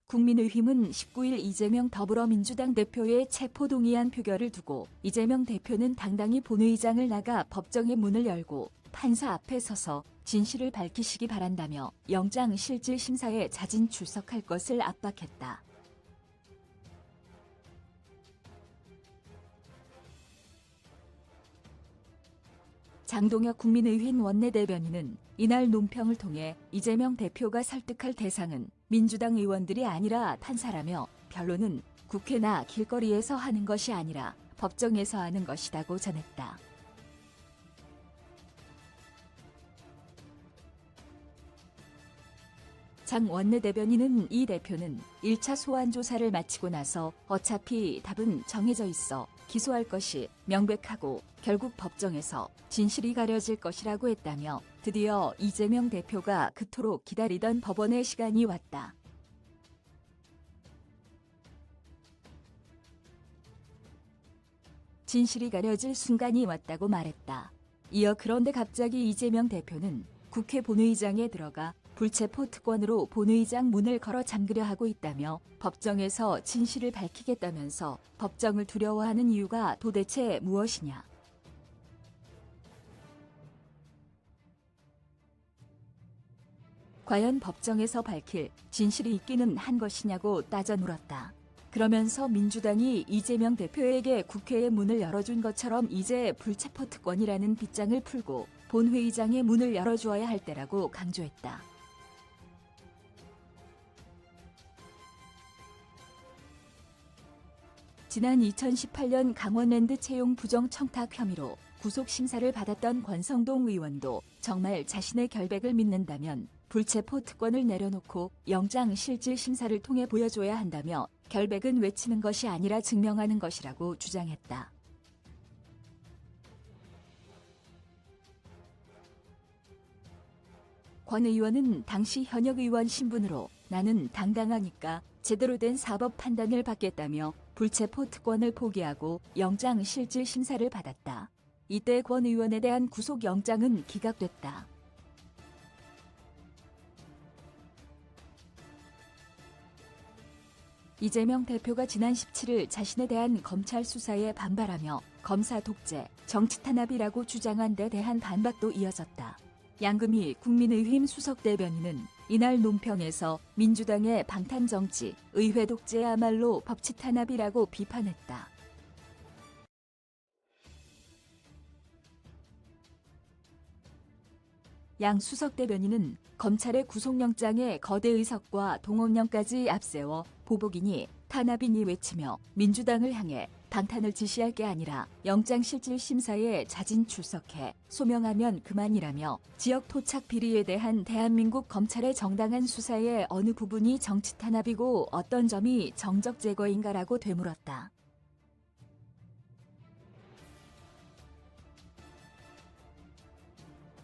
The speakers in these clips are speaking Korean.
국민의힘은 19일 이재명 더불어민주당 대표의 체포동의안 표결을 두고 이재명 대표는 당당히 본회의장을 나가 법정의 문을 열고 판사 앞에 서서 진실을 밝히시기 바란다며 영장실질심사에 자진 출석할 것을 압박했다. 장동혁 국민의힘 원내대변인은 이날 논평을 통해 이재명 대표가 설득할 대상은 민주당 의원들이 아니라 판사라며 변론은 국회나 길거리에서 하는 것이 아니라 법정에서 하는 것이라고 전했다. 장 원내대변인은 이 대표는 1차 소환조사를 마치고 나서 어차피 답은 정해져 있어 기소할 것이 명백하고 결국 법정에서 진실이 가려질 것이라고 했다며 드디어 이재명 대표가 그토록 기다리던 법원의 시간이 왔다. 진실이 가려질 순간이 왔다고 말했다. 이어 그런데 갑자기 이재명 대표는 국회 본회의장에 들어가 불체포 특권으로 본회의장 문을 걸어 잠그려 하고 있다며 법정에서 진실을 밝히겠다면서 법정을 두려워하는 이유가 도대체 무엇이냐. 과연 법정에서 밝힐 진실이 있기는 한 것이냐고 따져 물었다. 그러면서 민주당이 이재명 대표에게 국회의 문을 열어준 것처럼 이제 불체포 특권이라는 빗장을 풀고 본회의장의 문을 열어주어야 할 때라고 강조했다. 지난 2018년 강원랜드 채용 부정 청탁 혐의로 구속 심사를 받았던 권성동 의원도 정말 자신의 결백을 믿는다면 불체포 특권을 내려놓고 영장 실질 심사를 통해 보여줘야 한다며 결백은 외치는 것이 아니라 증명하는 것이라고 주장했다. 권 의원은 당시 현역 의원 신분으로 나는 당당하니까 제대로 된 사법 판단을 받겠다며 불체포 특권을 포기하고 영장 실질 심사를 받았다. 이때 권 의원에 대한 구속영장은 기각됐다. 이재명 대표가 지난 17일 자신에 대한 검찰 수사에 반발하며 검사 독재, 정치 탄압이라고 주장한 데 대한 반박도 이어졌다. 양금희 국민의힘 수석대변인은 이날 논평에서 민주당의 방탄정치, 의회 독재야말로 법치 탄압이라고 비판했다. 양 수석대변인은 검찰의 구속영장에 거대 의석과 동원령까지 앞세워 보복이니 탄압이니 외치며 민주당을 향해 방탄을 지시할 게 아니라 영장실질심사에 자진 출석해 소명하면 그만이라며 지역 토착 비리에 대한 대한민국 검찰의 정당한 수사의 어느 부분이 정치 탄압이고 어떤 점이 정적 제거인가라고 되물었다.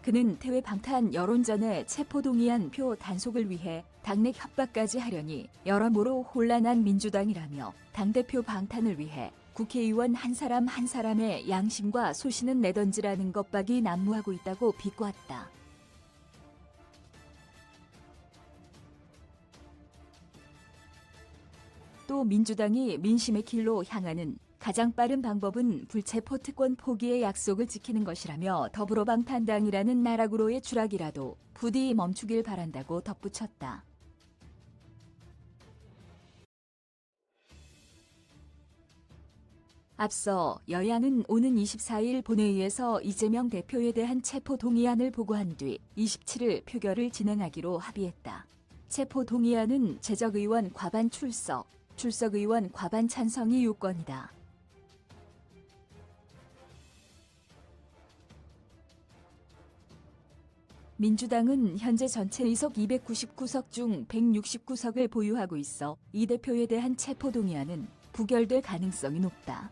그는 퇴외 방탄 여론전의 체포동의안 표 단속을 위해 당내 협박까지 하려니 여러모로 혼란한 민주당이라며 당대표 방탄을 위해 국회의원 한 사람 한 사람의 양심과 소신은 내던지라는 것밖이 난무하고 있다고 비꼬았다. 또 민주당이 민심의 길로 향하는 가장 빠른 방법은 불체포 특권 포기의 약속을 지키는 것이라며 더불어방탄당이라는 나락으로의 추락이라도 부디 멈추길 바란다고 덧붙였다. 앞서 여야는 오는 24일 본회의에서 이재명 대표에 대한 체포 동의안을 보고한 뒤 27일 표결을 진행하기로 합의했다. 체포 동의안은 재적의원 과반 출석, 출석의원 과반 찬성이 요건이다. 민주당은 현재 전체 의석 299석 중 169석을 보유하고 있어 이 대표에 대한 체포동의안은 부결될 가능성이 높다.